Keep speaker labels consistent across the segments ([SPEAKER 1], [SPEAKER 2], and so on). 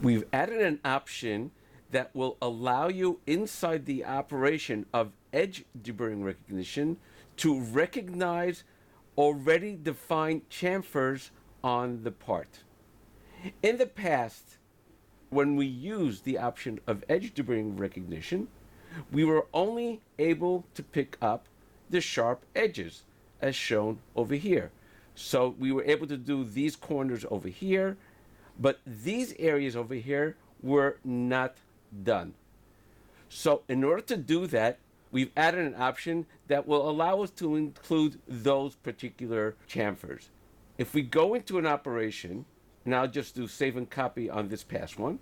[SPEAKER 1] We've added an option that will allow you inside the operation of edge deburring recognition to recognize already defined chamfers on the part. In the past, when we used the option of edge deburring recognition, we were only able to pick up the sharp edges as shown over here. So we were able to do these corners over here, but these areas over here were not done. So in order to do that, we've added an option that will allow us to include those particular chamfers. If we go into an operation, and I'll just do save and copy on this past one,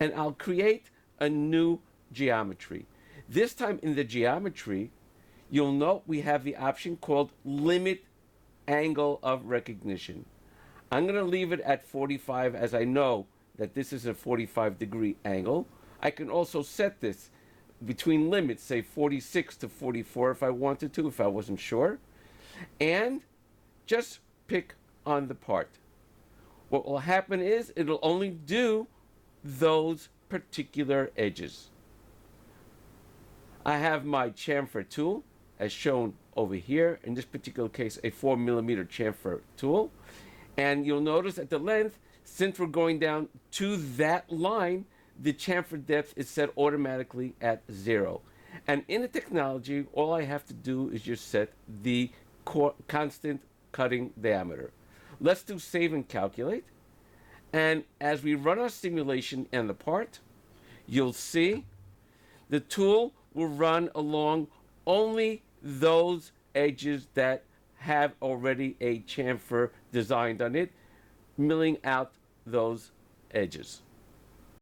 [SPEAKER 1] and I'll create a new geometry. This time in the geometry, you'll note we have the option called limit angle of recognition. I'm going to leave it at 45 as I know that this is a 45-degree angle. I can also set this between limits, say 46 to 44 if I wanted to, if I wasn't sure, and just pick on the part. What will happen is it'll only do those particular edges. I have my chamfer tool as shown over here, in this particular case a 4mm chamfer tool, and you'll notice at the length, since we're going down to that line, the chamfer depth is set automatically at 0. And in the technology, all I have to do is just set the constant cutting diameter. Let's do save and calculate. And as we run our simulation and the part, you'll see the tool will run along only those edges that have already a chamfer designed on it, milling out those edges.